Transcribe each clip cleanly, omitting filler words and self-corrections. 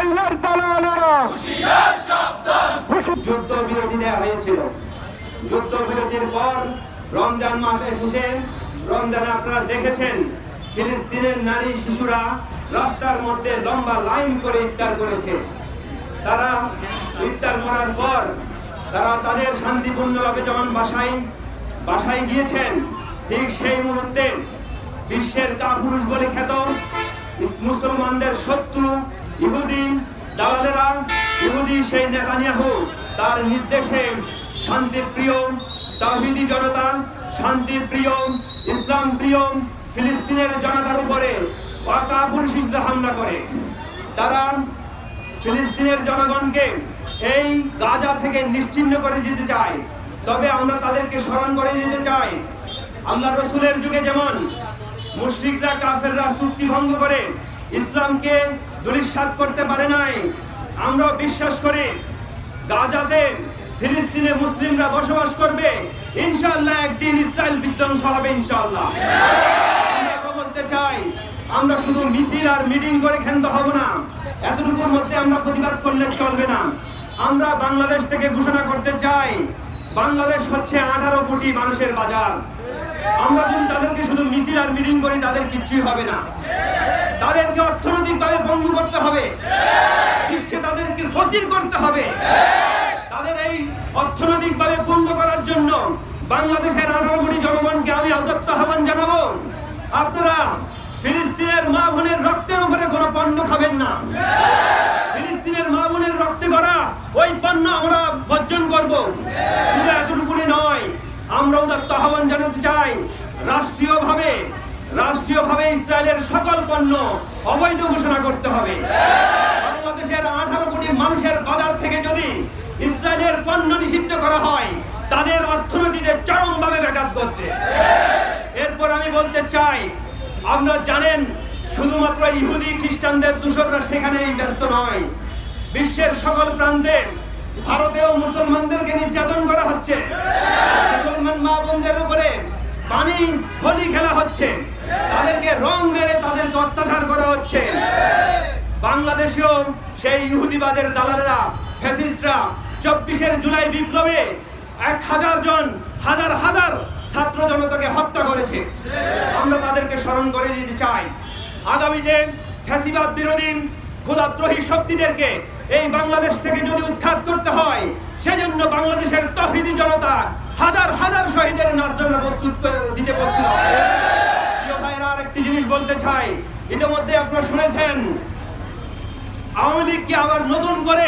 ইসরায়েলের দালালেরা যুদ্ধ বিরতি দেওয়া হয়েছিল। যুদ্ধ বিরতির পর রমজান মাসে শেষে রমজানে আপনারা দেখেছেন ফিলিস্তিনের নারী শিশুরা রাস্তার মধ্যে লম্বা লাইন করে ইফতার করেছে। তারা ইফতার করার পর তারা তাদের শান্তিপূর্ণভাবে যখন বাসায় গিয়েছেন, ঠিক সেই মুহূর্তে বিশ্বের কাপুরুষ বলে খ্যাত মুসলমানদের শত্রু ইহুদি দালালেরা, ইহুদি সেই নেতানিয়াহু তার নির্দেশে শান্তিপ্রিয় তাওহীদি জনতা, শান্তিপ্রিয় ইসলাম প্রিয় ফিলিস্তিনের জনতার উপরে কাপুরুষিত হামলা করে। তারা ফিলিস্তিনের জনগণকে এই গাজা থেকে নিশ্চিহ্ন করে দিতে চায়। তবে আমরা তাদেরকে স্মরণ করে দিতে চাই, আল্লাহ রসুলের যুগে যেমন মুশরিকরা কাফেররা চুক্তি ভঙ্গ করে ইসলামকে ধূলিসাৎ করতে পারে নাই, আমরা বিশ্বাস করি গাজাতে ফিলিস্তিনে মুসলিমরা বসবাস করবে, ইনশাআল্লাহ একদিন ইসরায়েল বিধ্বংস হবে ইনশাআল্লাহ। আমরা বলতে চাই, আমরা শুধু মিছিল আর মিটিং করে ক্ষান্ত হব না, এতটুকুর মধ্যে আমরা প্রতিবাদ করলে চলবে না। আমরা বাংলাদেশ থেকে ঘোষণা করতে চাই, বাংলাদেশ হচ্ছে 18 কোটি মানুষের বাজার। আমরা যদি তাদেরকে শুধু মিছিল আর মিটিং করি তাদের কিচ্ছুই হবে না। তাদেরকে অর্থনৈতিকভাবে পঙ্গু করতে হবে, বিশ্বে তাদেরকে ফকির করতে হবে। তাদের এই অর্থনৈতিকভাবে পঙ্গু করার জন্য বাংলাদেশের 18 কোটি জনগণকে আমি উদাত্ত আহ্বান জানাবো, আপনারা ফিলিস্তিনের মা বোনের রক্তের উপরে কোনো পণ্য খাবেন না। ফিলিস্তিনের মা বোনের রক্তে করা ওই পণ্য আমরা বর্জন করব। শুধু এতটুকুনি নয়, আমরা উদাত্ত আহ্বান জানাতে চাই, রাষ্ট্রীয়ভাবে ইসরায়েলের সকল পণ্য অবৈধ ঘোষণা করতে হবে। বাংলাদেশের 18 কোটি মানুষের বাজার থেকে যদি ইসরায়েলের পণ্য নিষিদ্ধ করা হয়, তাদের অর্থনীতিতে চরমভাবে ব্যাঘাত ঘটবে। এরপর আমি বলতে চাই, আপনারা জানেন শুধুমাত্র ইহুদি খ্রিস্টানদের দূষণরা সেখানেই ব্যস্ত নয়, বিশ্বের সকল প্রান্তে ভারতেও মুসলমানদেরকে নির্যাতন করা হচ্ছে, মুসলমান মা বোনদের উপরে পানি হোলি খেলা হচ্ছে, তাদেরকে রং মেরে তাদেরকে অত্যাচার করা হচ্ছে। বাংলাদেশেও সেই ইহুদিবাদের দালালেরা, ফ্যাসিস্টরা 24 জুলাই বিপ্লবে 1000 জন হাজার ছাত্র জনতাকে হত্যা করেছে। আমরা তাদেরকে স্মরণ করে দিতে চাই, আগামীতে ফ্যাসিবাদ বিরোধী খোদাদ্রোহী শক্তিদেরকে এই বাংলাদেশ থেকে যদি উৎখাত করতে হয়, সেজন্য বাংলাদেশের তাওহীদি জনতা হাজার শহীদের নাজরানা দিতে প্রস্তুত হবে। প্রিয় ভাইরা, আরেকটি জিনিস বলতে চাই, ইতিমধ্যে আপনারা শুনেছেন আওয়ামী লীগকে আবার নতুন করে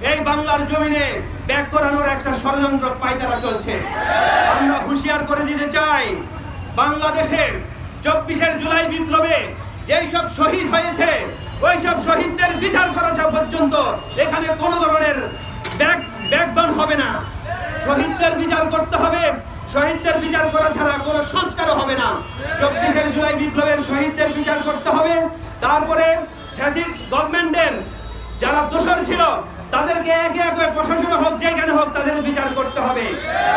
এই বাংলার জমিনে ব্যাক করানোর একটা ষড়যন্ত্র পায়তারা চলছে। আমরা হুঁশিয়ার করে দিতে চাই, বাংলাদেশে 24 জুলাই বিপ্লবে যেই সব শহীদ হয়েছে, ওই সব শহীদদের বিচার করা পর্যন্ত এখানে কোনো ধরনের ব্যাকবান হবে না। শহীদদের বিচার করতে হবে, শহীদদের বিচার করা ছাড়া কোনো সংস্কারও হবে না। 24 জুলাই বিপ্লবের শহীদদের বিচার করতে হবে। তারপরে ফ্যাসিস্ট গভর্নমেন্টের যারা দোষর ছিল তাদেরকে একে একে প্রশাসনে হোক যেখানে হোক তাদের বিচার করতে হবে।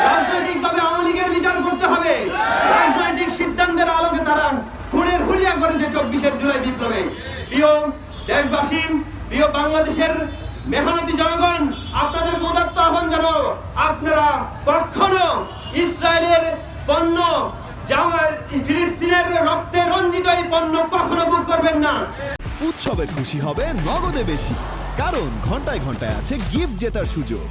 রাজনৈতিকভাবে আওয়ামী লীগের বিচার করতে হবে। রাজনৈতিক সিদ্ধান্তের আলোকে তারা খুনের হুলিয়া করেছে 24 জুলাই বিপ্লবে। প্রিয় দেশবাসী, প্রিয় বাংলাদেশের মেহনতি জনগণ, আপনাদের উদাত্ত আহ্বান জানাবো, আপনারা কখনো ইসরায়েলের পণ্য, ফিলিস্তিনের রক্তে রঞ্জিত এই পণ্য কখনো বুক করবেন না। উৎসবের খুশি হবে নগদে বেশি, কারণ ঘন্টায় ঘন্টায় আছে গিফট জেতার সুযোগ।